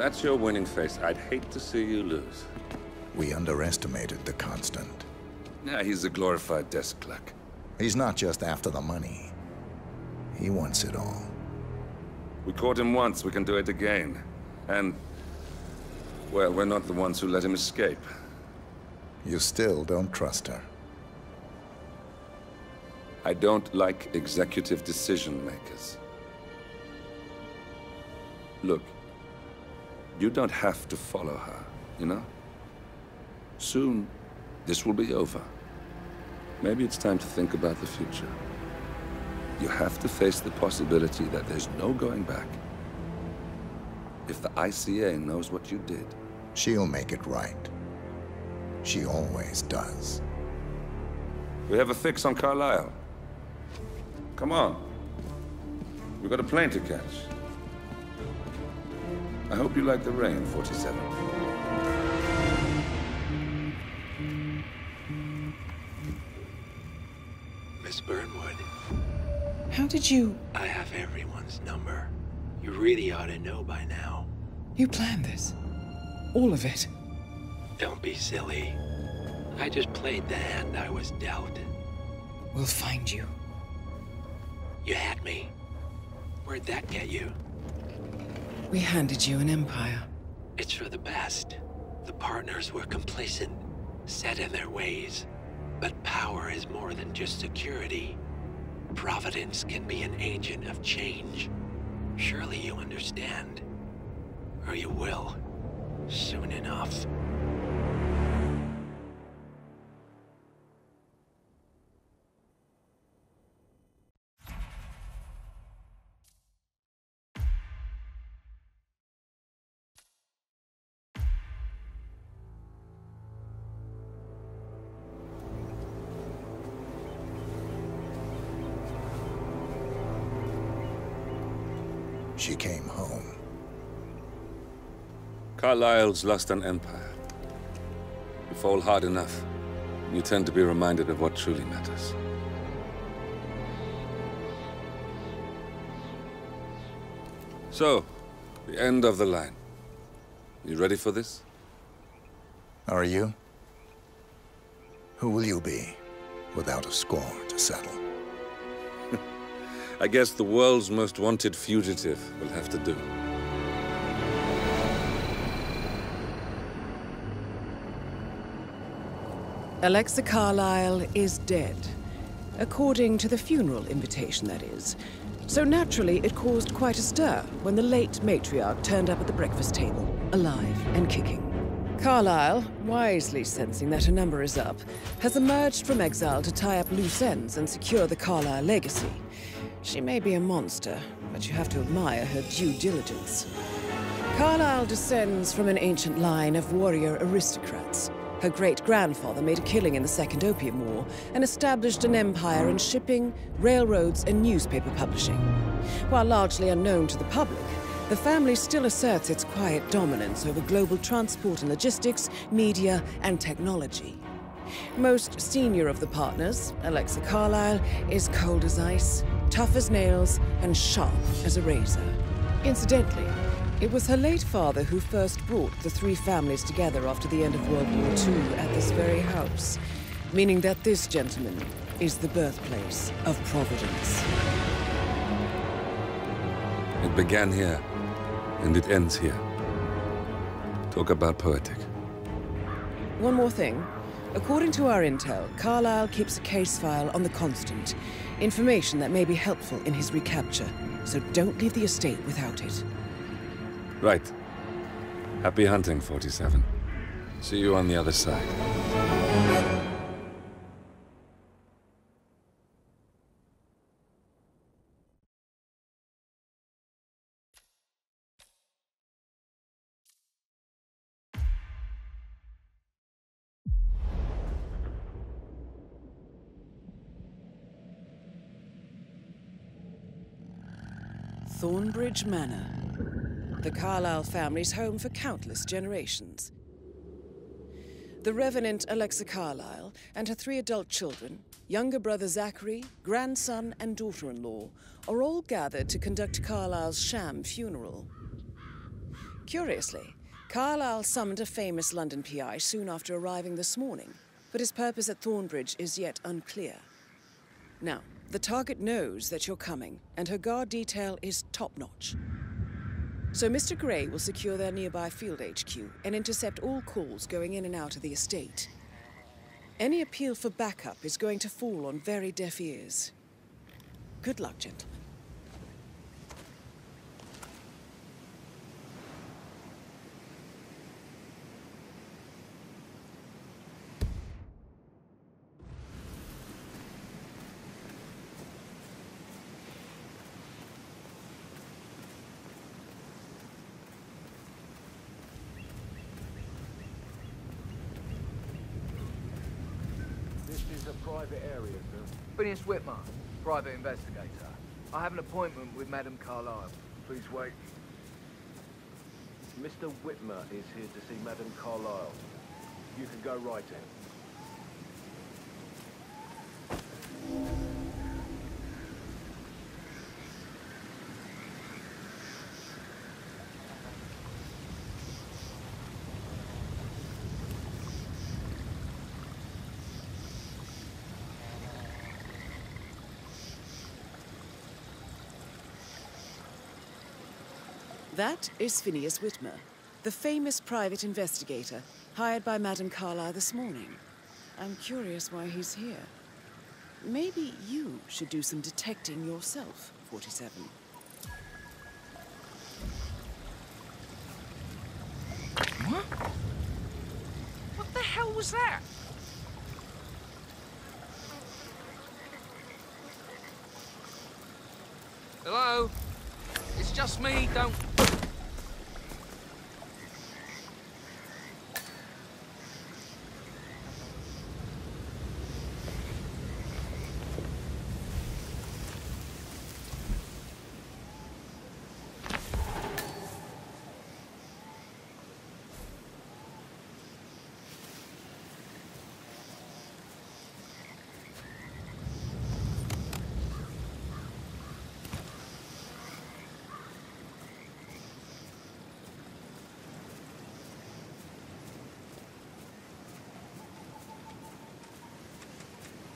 that's your winning face, I'd hate to see you lose. We underestimated the Constant. Yeah, he's a glorified desk clerk. He's not just after the money. He wants it all. We caught him once, we can do it again. And, well, we're not the ones who let him escape. You still don't trust her. I don't like executive decision makers. Look, you don't have to follow her, you know? Soon, this will be over. Maybe it's time to think about the future. You have to face the possibility that there's no going back. If the ICA knows what you did... She'll make it right. She always does. We have a fix on Carlisle. Come on. We've got a plane to catch. I hope you like the rain, 47. Miss Burnwood. How did you... I have everyone's number. You really ought to know by now. You planned this? All of it? Don't be silly. I just played the hand I was dealt. We'll find you. You had me. Where'd that get you? We handed you an empire. It's for the best. The partners were complacent, set in their ways. But power is more than just security. Providence can be an agent of change. Surely you understand. Or you will. Soon enough. She came home. Carlisle's lost an empire. You fall hard enough, you tend to be reminded of what truly matters. So, the end of the line. You ready for this? Are you? Who will you be, without a score to settle? I guess the world's most wanted fugitive will have to do. Alexa Carlisle is dead. According to the funeral invitation, that is. So naturally, it caused quite a stir when the late matriarch turned up at the breakfast table, alive and kicking. Carlisle, wisely sensing that her number is up, has emerged from exile to tie up loose ends and secure the Carlisle legacy. She may be a monster, but you have to admire her due diligence. Carlisle descends from an ancient line of warrior aristocrats. Her great-grandfather made a killing in the Second Opium War and established an empire in shipping, railroads, and newspaper publishing. While largely unknown to the public, the family still asserts its quiet dominance over global transport and logistics, media, and technology. Most senior of the partners, Alexa Carlisle, is cold as ice, tough as nails, and sharp as a razor. Incidentally, it was her late father who first brought the three families together after the end of World War II at this very house, meaning that this gentleman is the birthplace of Providence. It began here, and it ends here. Talk about poetic. One more thing. According to our intel, Carlisle keeps a case file on the Constant. Information that may be helpful in his recapture, so don't leave the estate without it. Right. Happy hunting, 47. See you on the other side. Thornbridge Manor. The Carlisle family's home for countless generations. The Revenant Alexa Carlisle and her 3 adult children, younger brother Zachary, grandson and daughter-in-law, are all gathered to conduct Carlisle's sham funeral. Curiously, Carlyle summoned a famous London PI soon after arriving this morning, but his purpose at Thornbridge is yet unclear. Now, the target knows that you're coming, and her guard detail is top-notch. So Mr. Gray will secure their nearby field HQ and intercept all calls going in and out of the estate. Any appeal for backup is going to fall on very deaf ears. Good luck, gentlemen. Private area, sir. Phineas Whitman, private investigator. I have an appointment with Madame Carlyle. Please wait. Mr. Whitmer is here to see Madame Carlyle. You can go right in. That is Phineas Whitmer, the famous private investigator hired by Madame Carlyle this morning. I'm curious why he's here. Maybe you should do some detecting yourself, 47. What? What the hell was that? Hello? It's just me, don't...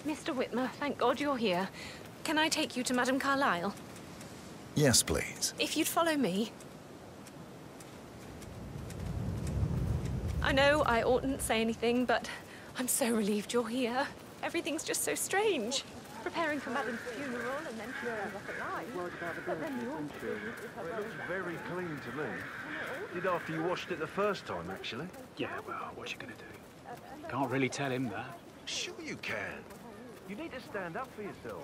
Mr. Whitmer, thank God you're here. Can I take you to Madame Carlyle? Yes, please. If you'd follow me. I know I oughtn't say anything, but I'm so relieved you're here. Everything's just so strange. Preparing for Madame's funeral and then she turns up alive. But then the awful thing is her It looks very clean to me. Did after you washed it the first time, actually. Yeah, well, what you gonna do? Can't really tell him that. Sure you can. You need to stand up for yourself.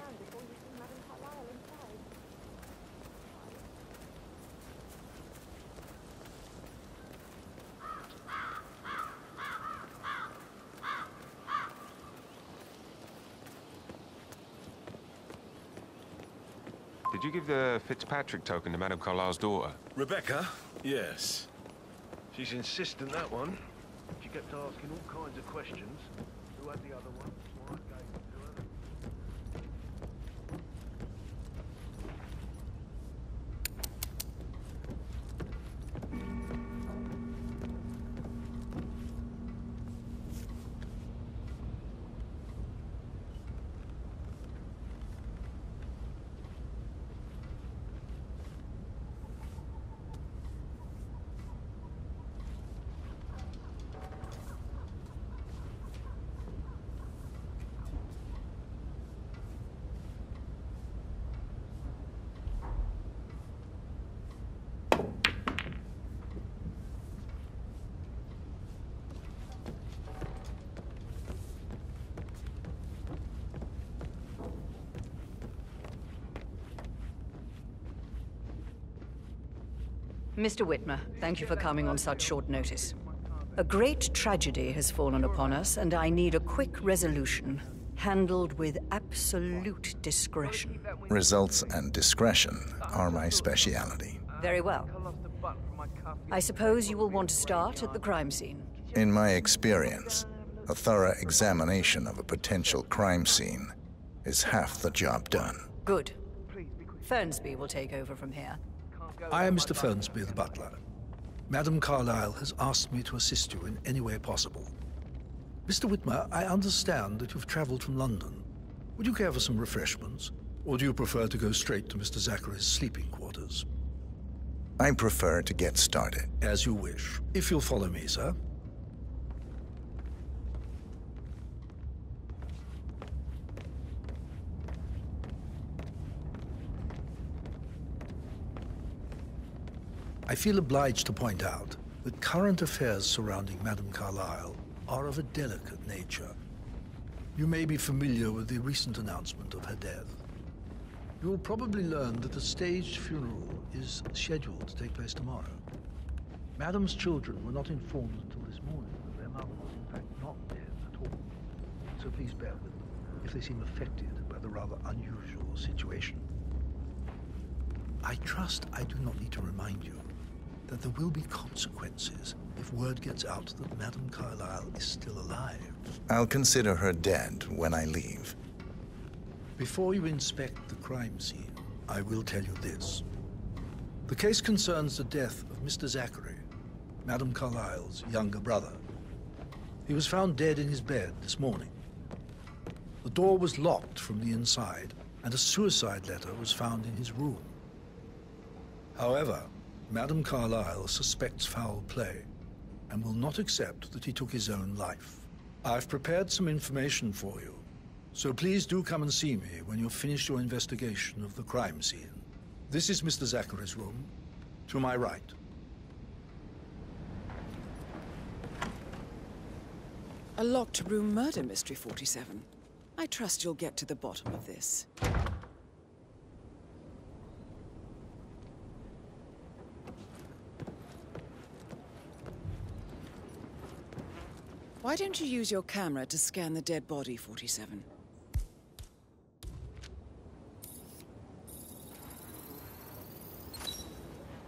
Did you give the Fitzpatrick token to Madame Carlyle's daughter? Rebecca? Yes. She's insistent, that one. She kept asking all kinds of questions. Who had the other one? Why I gave it to her. Mr. Whitmer, thank you for coming on such short notice. A great tragedy has fallen upon us, and I need a quick resolution, handled with absolute discretion. Results and discretion are my speciality. Very well. I suppose you will want to start at the crime scene. In my experience, a thorough examination of a potential crime scene is half the job done. Good. Fernsby will take over from here. I am Mr. Fernsby, the butler. Madame Carlyle has asked me to assist you in any way possible. Mr. Whitmer, I understand that you've traveled from London. Would you care for some refreshments? Or do you prefer to go straight to Mr. Zachary's sleeping quarters? I prefer to get started. As you wish. If you'll follow me, sir. I feel obliged to point out that current affairs surrounding Madame Carlyle are of a delicate nature. You may be familiar with the recent announcement of her death. You will probably learn that a staged funeral is scheduled to take place tomorrow. Madame's children were not informed until this morning that their mother was in fact not dead at all. So please bear with them if they seem affected by the rather unusual situation. I trust I do not need to remind you that there will be consequences if word gets out that Madame Carlyle is still alive. I'll consider her dead when I leave. Before you inspect the crime scene, I will tell you this. The case concerns the death of Mr. Zachary, Madame Carlyle's younger brother. He was found dead in his bed this morning. The door was locked from the inside, and a suicide letter was found in his room. However, Madame Carlyle suspects foul play and will not accept that he took his own life. I've prepared some information for you, so please do come and see me when you've finished your investigation of the crime scene. This is Mr. Zachary's room, to my right. A locked room murder mystery, 47. I trust you'll get to the bottom of this. Why don't you use your camera to scan the dead body, 47?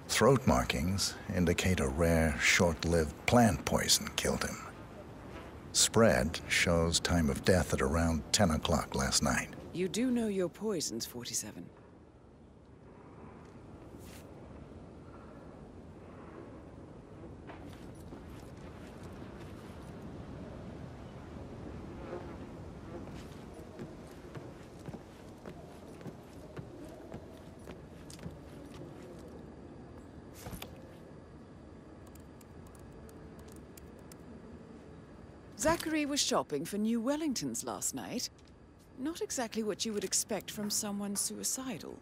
Throat markings indicate a rare, short-lived plant poison killed him. Spread shows time of death at around 10 o'clock last night. You do know your poisons, 47. Zachary was shopping for new Wellingtons last night. Not exactly what you would expect from someone suicidal.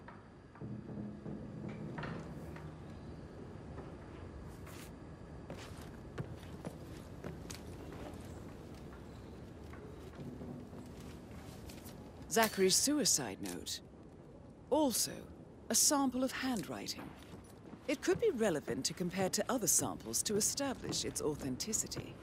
Zachary's suicide note. Also, a sample of handwriting. It could be relevant to compare to other samples to establish its authenticity.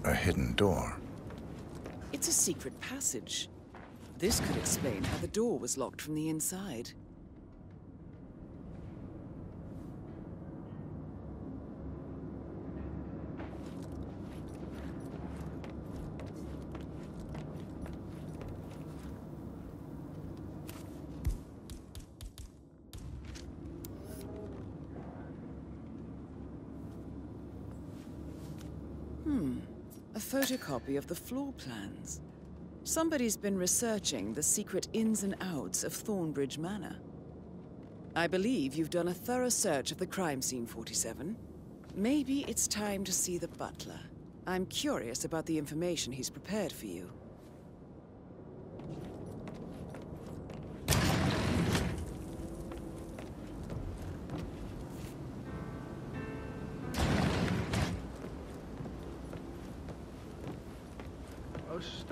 A hidden door. It's a secret passage. This could explain how the door was locked from the inside. A photocopy of the floor plans. Somebody's been researching the secret ins and outs of Thornbridge Manor. I believe you've done a thorough search of the crime scene, 47. Maybe it's time to see the butler. I'm curious about the information he's prepared for you.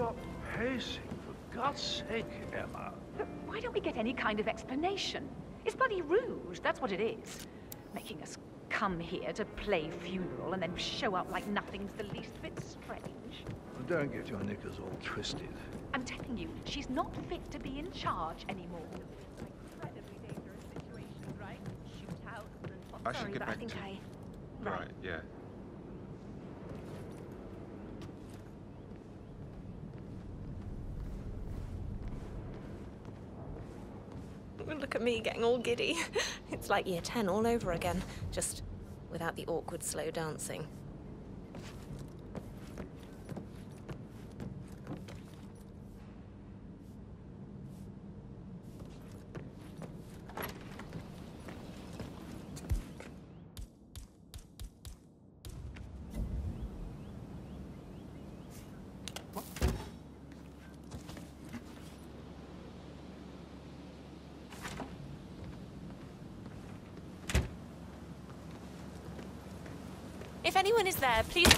stop pacing, for God's sake, Emma. Look, why don't we get any kind of explanation? It's bloody rude, that's what it is. Making us come here to play funeral and then show up like nothing's the least bit strange. Well, don't get your knickers all twisted. I'm telling you, she's not fit to be in charge anymore. Incredibly dangerous situation, right? Shoot out and... I should get back to... Right, yeah. Look at me getting all giddy. It's like year 10 all over again, just without the awkward slow dancing. If anyone is there, please...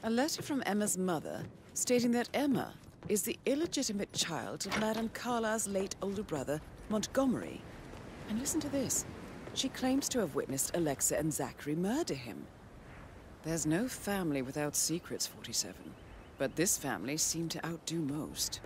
A letter from Emma's mother stating that Emma is the illegitimate child of Madame Carlyle's late older brother, Montgomery. And listen to this. She claims to have witnessed Alexa and Zachary murder him. There's no family without secrets, 47. But this family seemed to outdo most.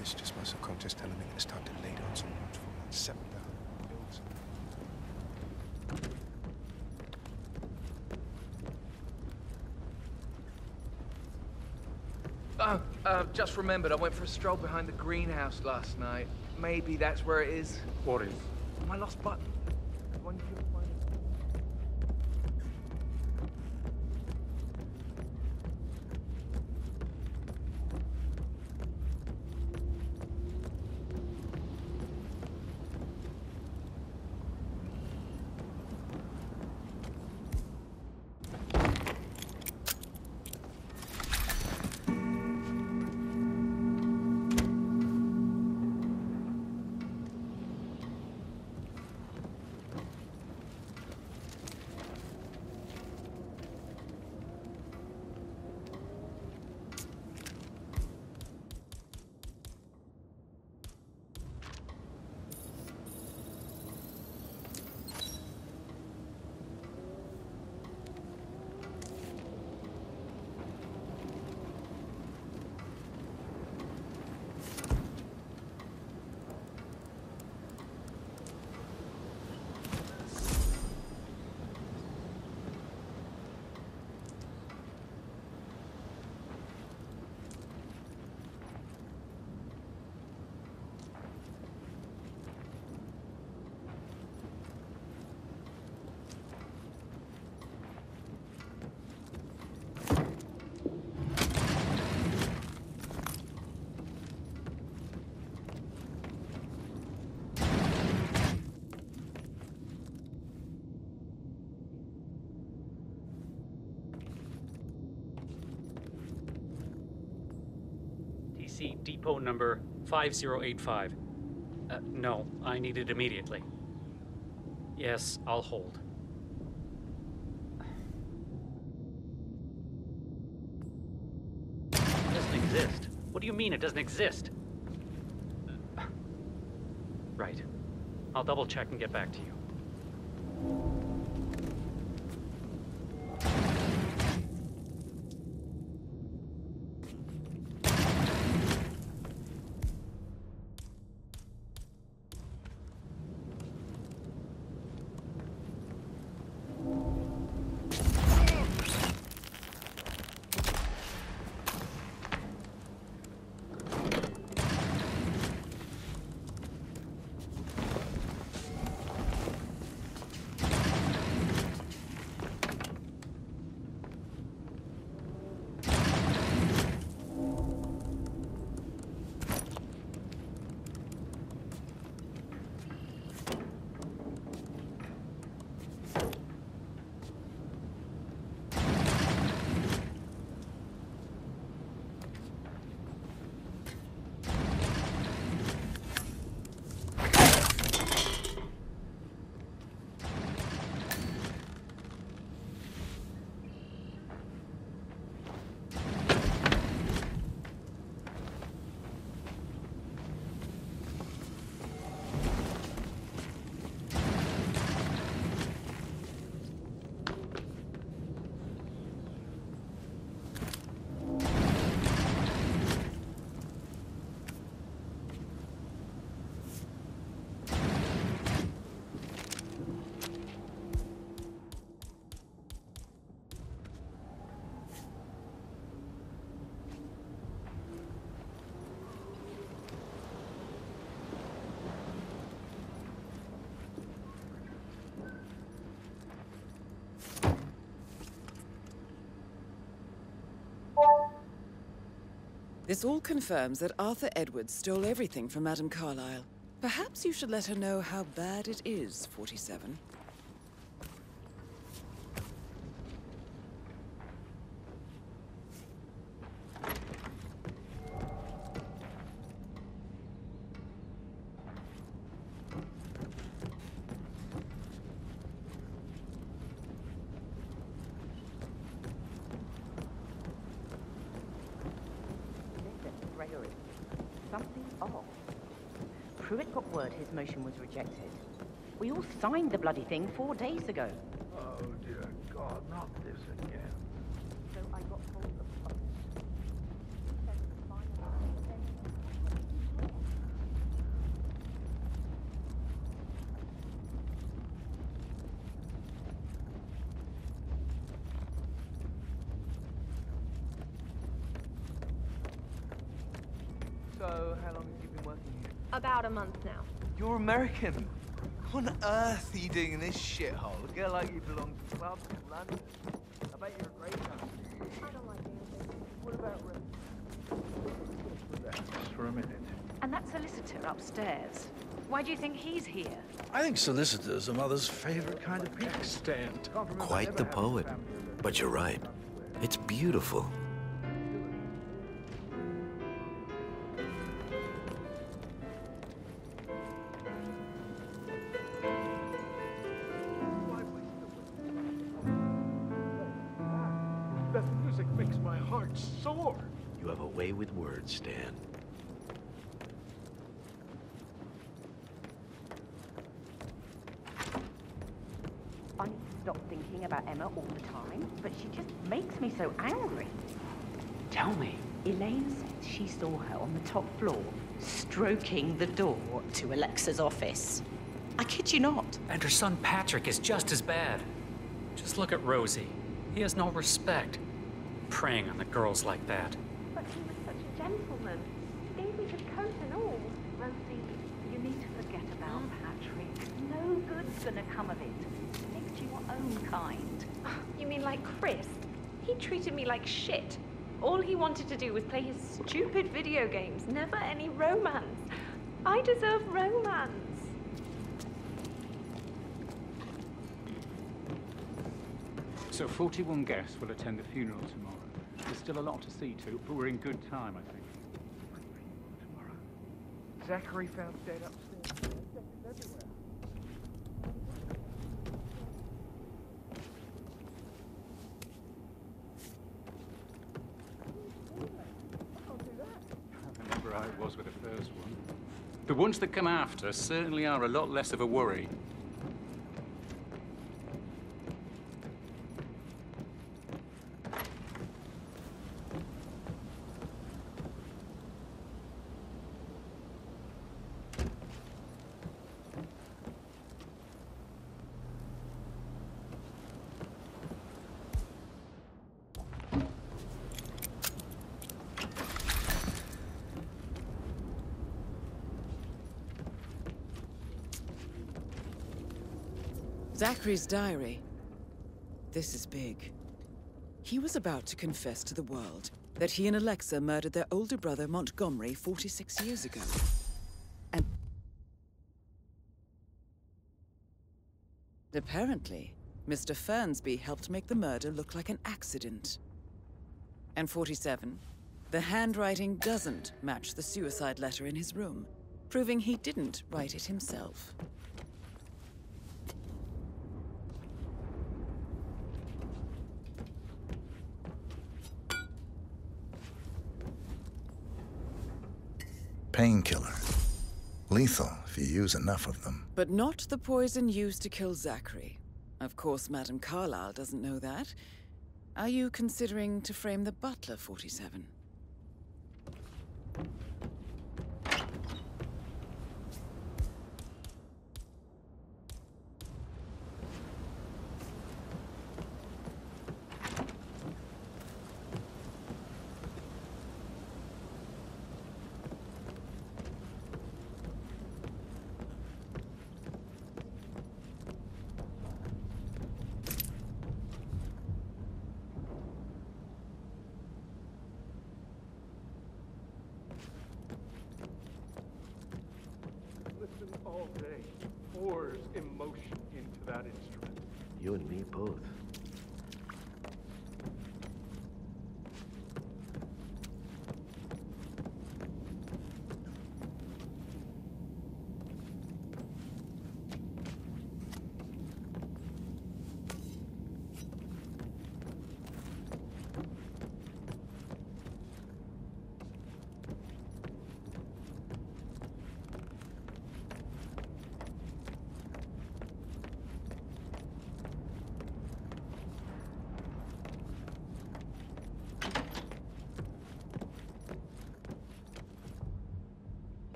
It's just my subconscious telling me that it's time to lay down some roots for and settle down. Just remembered, I went for a stroll behind the greenhouse last night. Maybe that's where it is. What is? My lost button. The one you couldn't find. CC depot number 5085. No, I need it immediately. Yes, I'll hold. It doesn't exist. What do you mean it doesn't exist? Right. I'll double check and get back to you. This all confirms that Arthur Edwards stole everything from Madame Carlyle. Perhaps you should let her know how bad it is, 47. Something's off. Pruitt got word his motion was rejected. We all signed the bloody thing 4 days ago. Oh, dear God, not this again. So I got hold of So, how long have you been working here? About a month now. You're American. What on earth are you doing in this shithole? A girl like you belongs to clubs in London. I bet you're a great guy. I don't like being busy. What about Just for a minute. And that solicitor upstairs. Why do you think he's here? I think solicitors are Mother's favorite kind of people. Stand. Quite the poet. But you're right. It's beautiful. That music makes my heart soar. You have a way with words, Stan. I need to stop thinking about Emma all the time, but she just makes me so angry. Tell me. Elaine says she saw her on the top floor, stroking the door to Alexa's office. I kid you not. And her son Patrick is just as bad. Just look at Rosie. He has no respect. Preying on the girls like that. But he was such a gentleman. He gave me his coat and all. Rosie, you need to forget about Patrick. No good's gonna come of it. Stick to your own kind. You mean like Chris? He treated me like shit. All he wanted to do was play his stupid video games, never any romance. I deserve romance. So 41 guests will attend the funeral tomorrow. There's still a lot to see to, but we're in good time, I think. Zachary found dead upstairs. Everywhere. I remember how it was with the first one. The ones that come after certainly are a lot less of a worry. Zachary's diary. This is big. He was about to confess to the world that he and Alexa murdered their older brother Montgomery 46 years ago. And apparently, Mr. Fernsby helped make the murder look like an accident. And 47, the handwriting doesn't match the suicide letter in his room, proving he didn't write it himself. Painkiller. Lethal if you use enough of them. But not the poison used to kill Zachary. Of course, Madame Carlyle doesn't know that. Are you considering to frame the butler, 47? All day, pours emotion into that instrument. You and me both.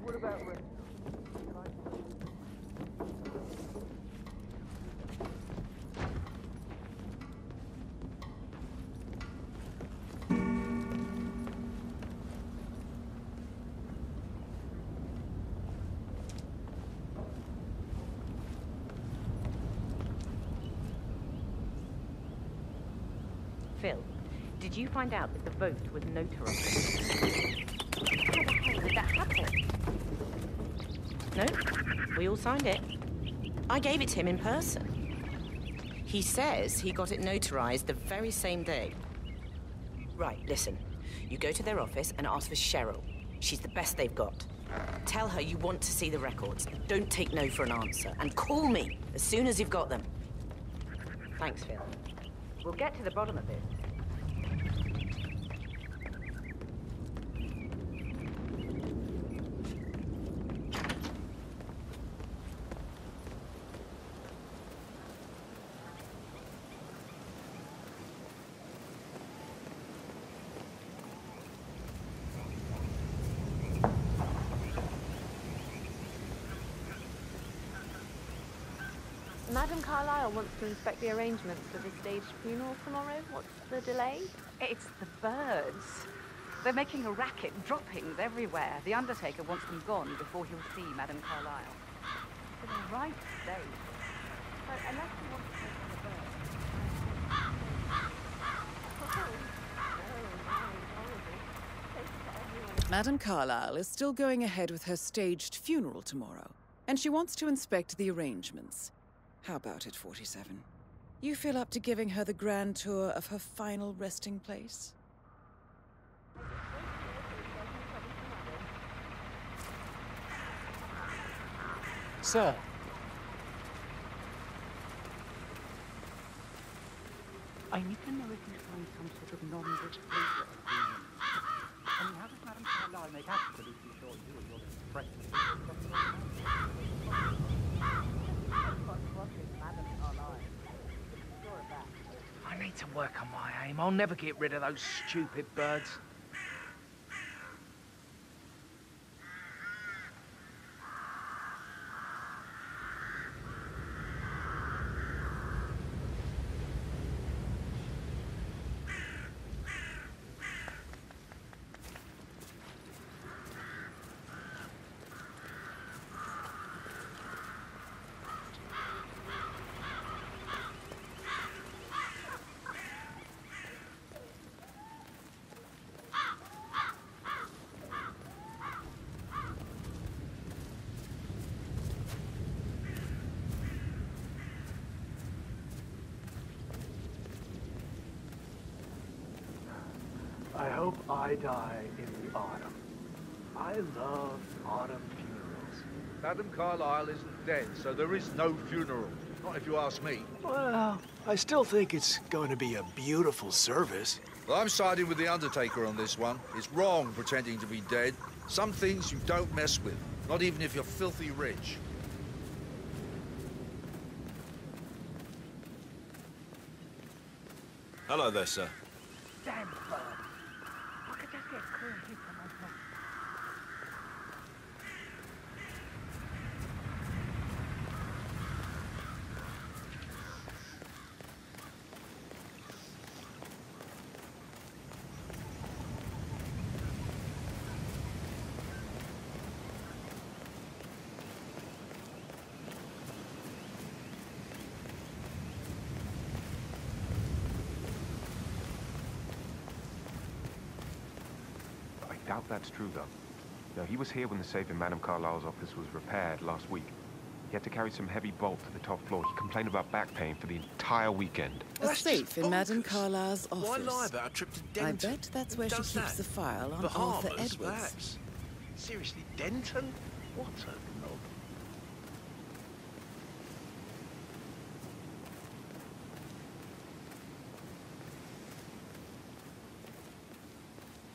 What about Rick? Phil, did you find out that the vote was notarized? How the hell did that happen? No? We all signed it. I gave it to him in person. He says he got it notarized the very same day. Right, listen. You go to their office and ask for Cheryl. She's the best they've got. Tell her you want to see the records. Don't take no for an answer. And call me as soon as you've got them. Thanks, Phil. We'll get to the bottom of this. Madame Carlyle wants to inspect the arrangements for the staged funeral tomorrow. What's the delay? It's the birds. They're making a racket, droppings everywhere. The Undertaker wants them gone before he'll see Madame Carlyle. For the right stage. But unless you want to take on the birds. Madame Carlyle is still going ahead with her staged funeral tomorrow, and she wants to inspect the arrangements. How about it, 47? You feel up to giving her the grand tour of her final resting place? Sir. I need to know if you signed some sort of non-disclosure agreement. I mean, how does Madame Carlyle make absolutely sure you and your president Madame Carlyle? Sure of that. I need to work on my aim. I'll never get rid of those stupid birds. I hope I die in the autumn. I love autumn funerals. Madame Carlyle isn't dead, so there is no funeral. Not if you ask me. Well, I still think it's going to be a beautiful service. Well, I'm siding with the Undertaker on this one. It's wrong pretending to be dead. Some things you don't mess with, not even if you're filthy rich. Hello there, sir. Damn bird. I could just get clear hit from my head. I doubt that's true, though. No, he was here when the safe in Madame Carlyle's office was repaired last week. He had to carry some heavy bolt to the top floor. He complained about back pain for the entire weekend. A safe in Madame Carlyle's office. Why lie about a trip to I Denton? bet that's where she keeps that? the file on Bahamas, Arthur Edwards. perhaps. Seriously, Denton? What a knob.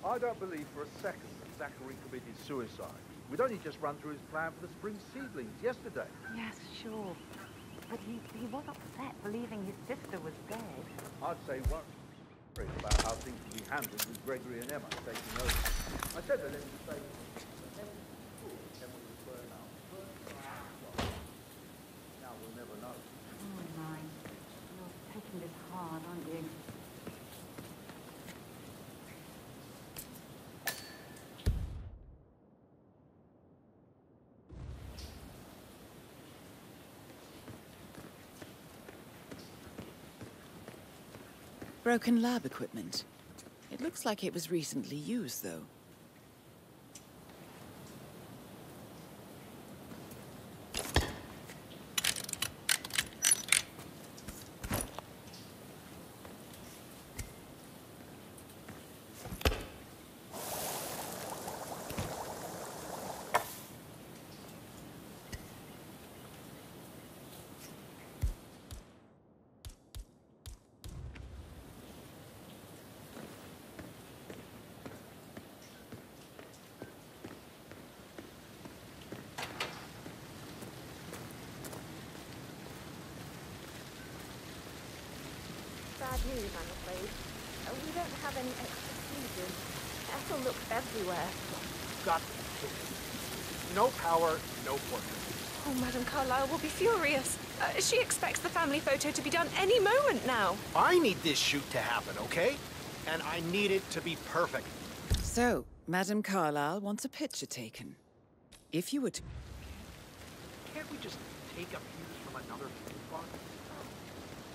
I don't believe for a second that Zachary committed suicide. We'd only just run through his plan for the spring seedlings yesterday. Yes, sure. But he was upset believing his sister was dead. I'd say worried about how things will be handled with Gregory and Emma taking over. I said they let me stay. Emma was burn out. Now we'll never know. Oh, my. You're taking this hard, aren't you? Broken lab equipment. It looks like it was recently used, though. Bad news, I'm afraid. We don't have any extra fuses. Ethel looked everywhere. Got no power, no portrait. Oh, Madame Carlyle will be furious. She expects the family photo to be done any moment now. I need this shoot to happen, okay? And I need it to be perfect. So, Madame Carlyle wants a picture taken. If you were to... Can't we just take a fuse from another fuse box?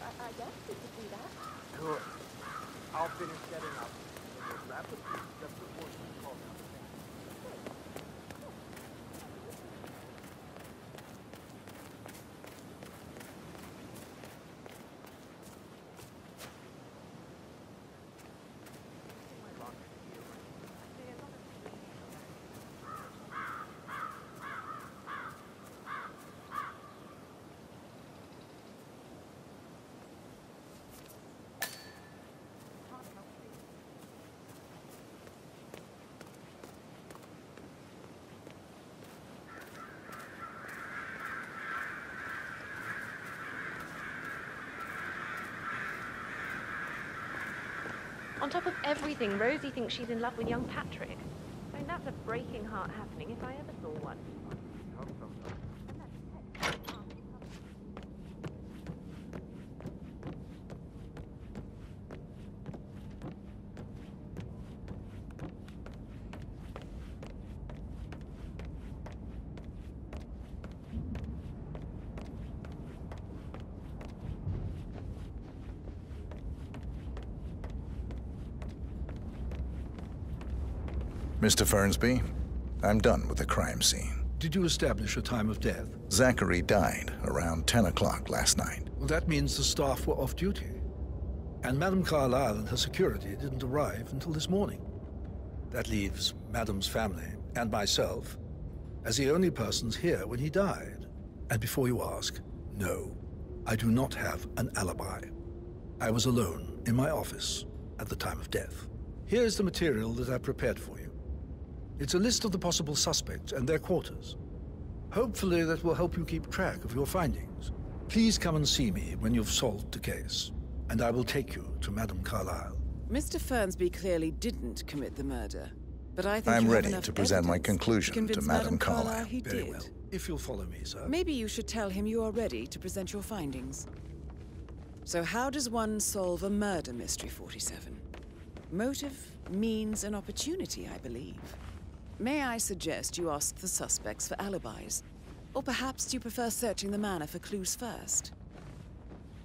I guess we could do that. Good. I'll finish setting up. And we'll grab the fuse just before you call down the thing. On top of everything, Rosie thinks she's in love with young Patrick. I mean, that's a breaking heart happening if I ever saw one. Mr. Fernsby, I'm done with the crime scene. Did you establish a time of death? Zachary died around 10 o'clock last night. Well, that means the staff were off duty. And Madame Carlyle and her security didn't arrive until this morning. That leaves Madame's family and myself as the only persons here when he died. And before you ask, no, I do not have an alibi. I was alone in my office at the time of death. Here's the material that I prepared for you. It's a list of the possible suspects and their quarters. Hopefully that will help you keep track of your findings. Please come and see me when you've solved the case, and I will take you to Madame Carlyle. Mr. Fernsby clearly didn't commit the murder, but I think I'm ready to present my conclusion to Madame Carlyle. He Very did. well. If you'll follow me, sir. Maybe you should tell him you are ready to present your findings. So how does one solve a murder mystery, 47? Motive, means, and opportunity, I believe. May I suggest you ask the suspects for alibis? Or perhaps do you prefer searching the manor for clues first?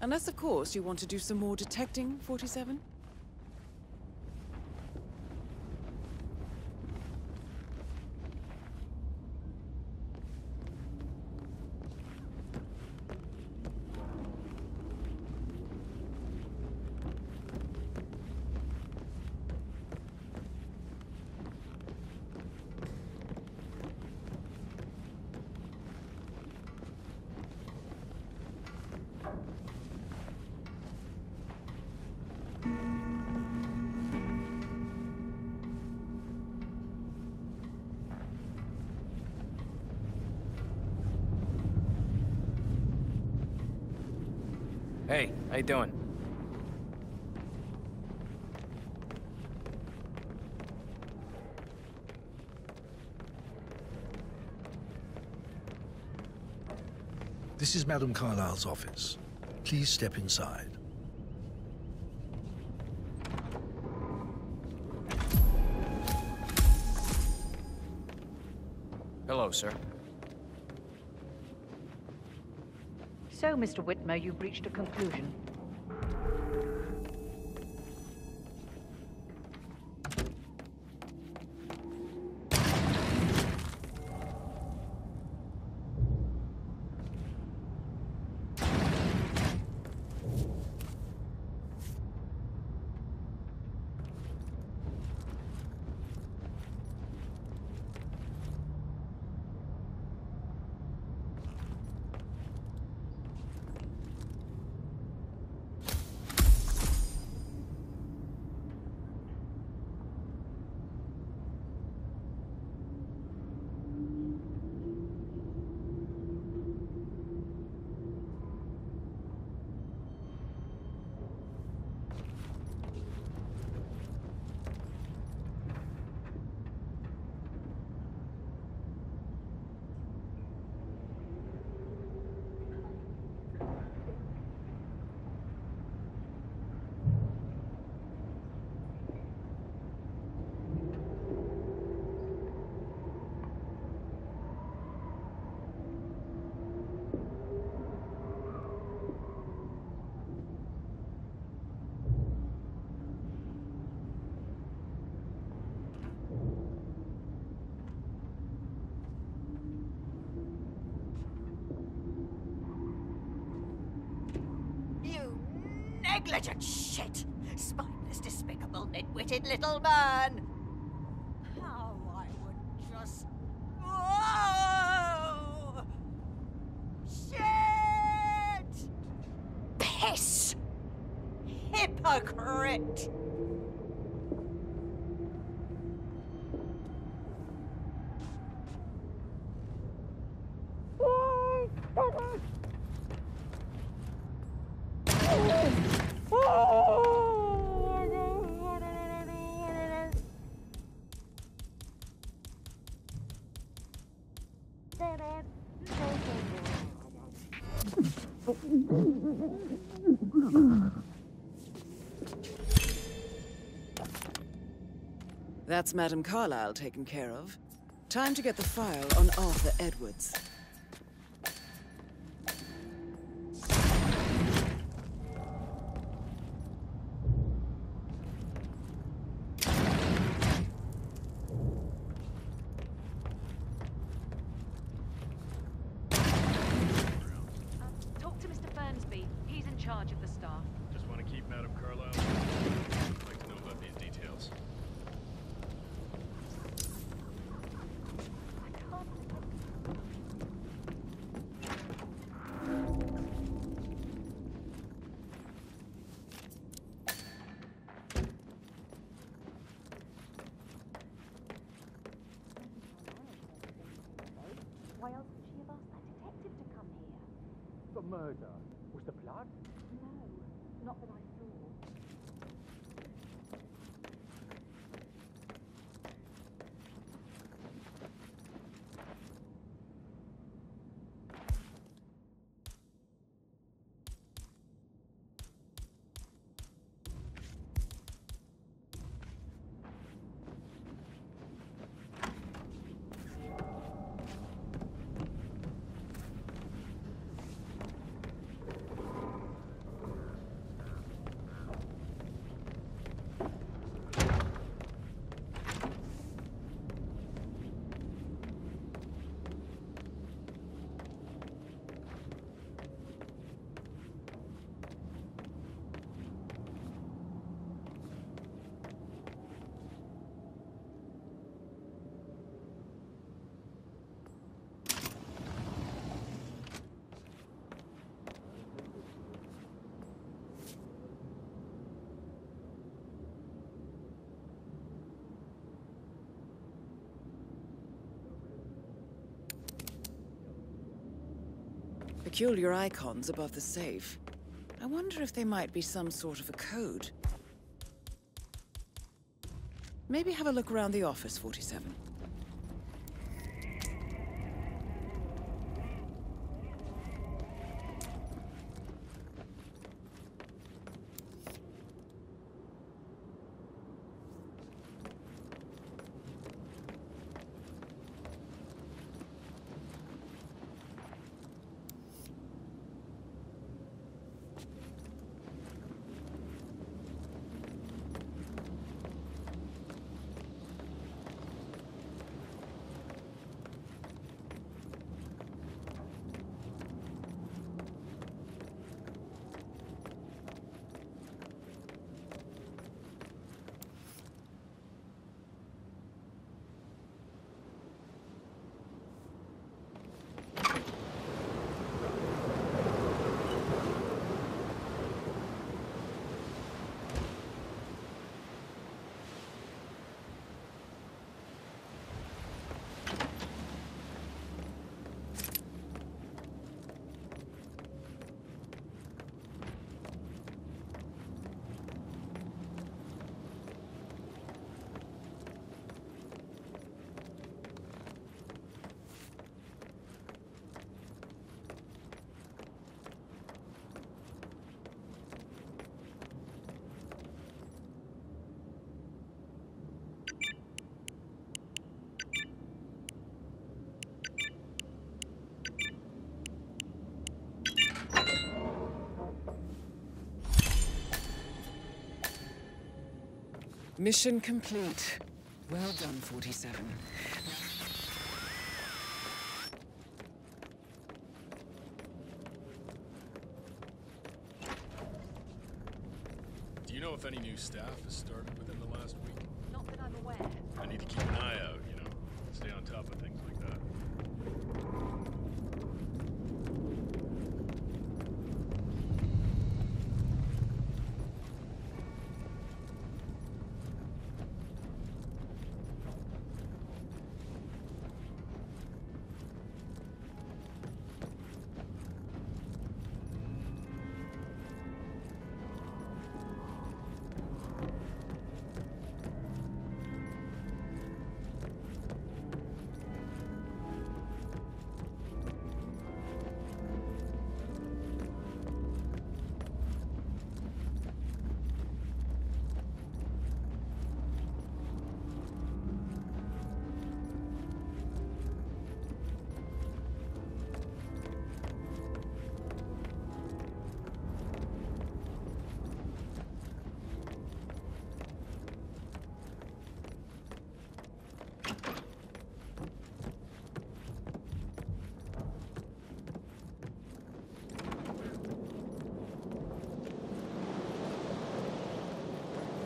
Unless, of course, you want to do some more detecting, 47? Hey, how you doing? This is Madame Carlyle's office. Please step inside. Hello, sir. So, Mr. Whitmer, you've reached a conclusion. Negligent shit! Spineless, despicable, nit-witted little man! How I would just... Whoa! Shit! Piss! Hypocrite! That's Madame Carlyle taken care of. Time to get the file on Arthur Edwards. Talk to Mr. Fernsby. He's in charge of the staff. Just want to keep Madame Carlyle. I'd like to know about these details. Why else would she have asked that detective to come here? The murder was the plot? No, not that I saw. Peculiar icons above the safe. I wonder if they might be some sort of a code. Maybe have a look around the office, 47. Mission complete. Well done, 47. Do you know if any new staff has started within the last week? Not that I'm aware. I need to keep an eye out, you know, stay on top of things like that.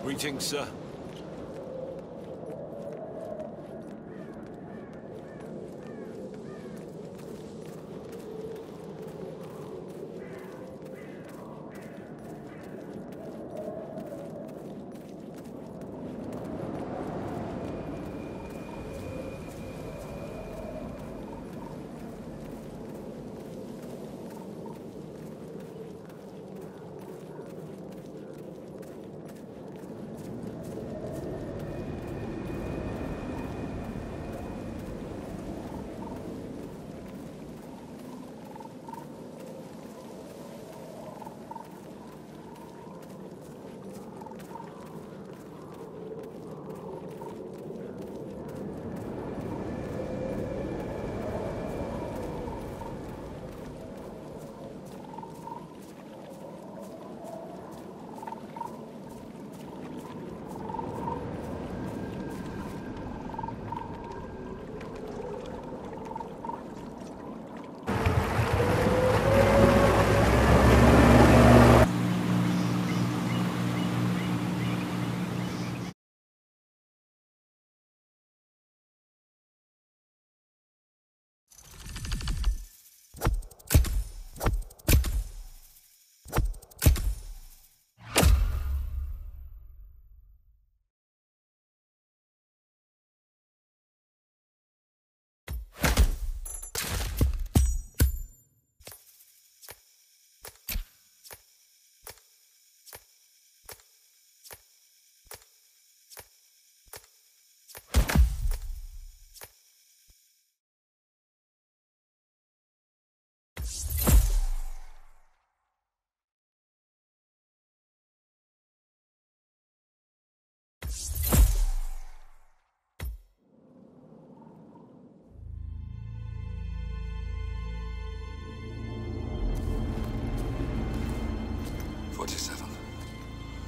Greetings, sir.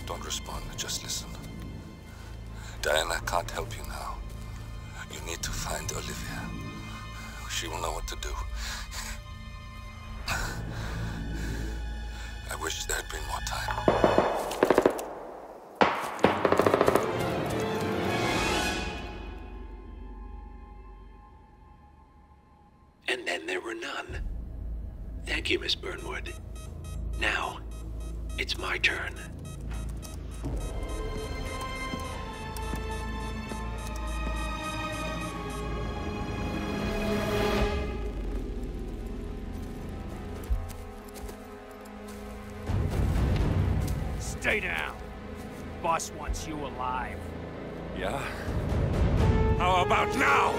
Don't respond, just listen. Diana can't help you now. You need to find Olivia. She will know what to do. I wish there had been more time. And then there were none. Thank you, Miss Burnwood. Now, it's my turn. Stay down. Boss wants you alive. Yeah? How about now?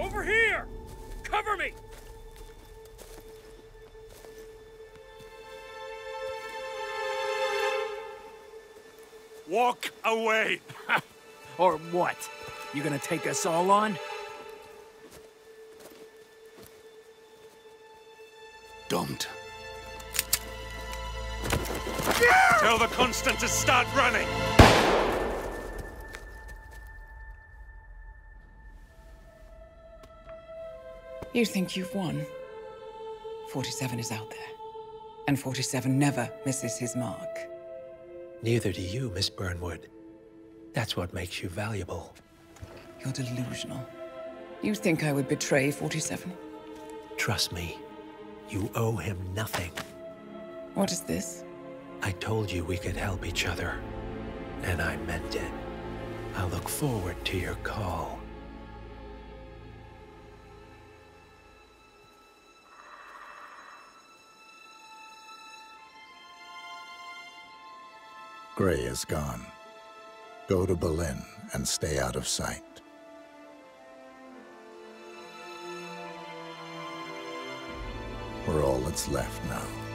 Over here! Cover me! Walk away! Or what? You gonna take us all on? Don't. Tell the Constant to start running! You think you've won? 47 is out there. And 47 never misses his mark. Neither do you, Miss Burnwood. That's what makes you valuable. You're delusional. You think I would betray 47? Trust me, you owe him nothing. What is this? I told you we could help each other, and I meant it. I look forward to your call. Gray is gone. Go to Berlin and stay out of sight. We're all that's left now.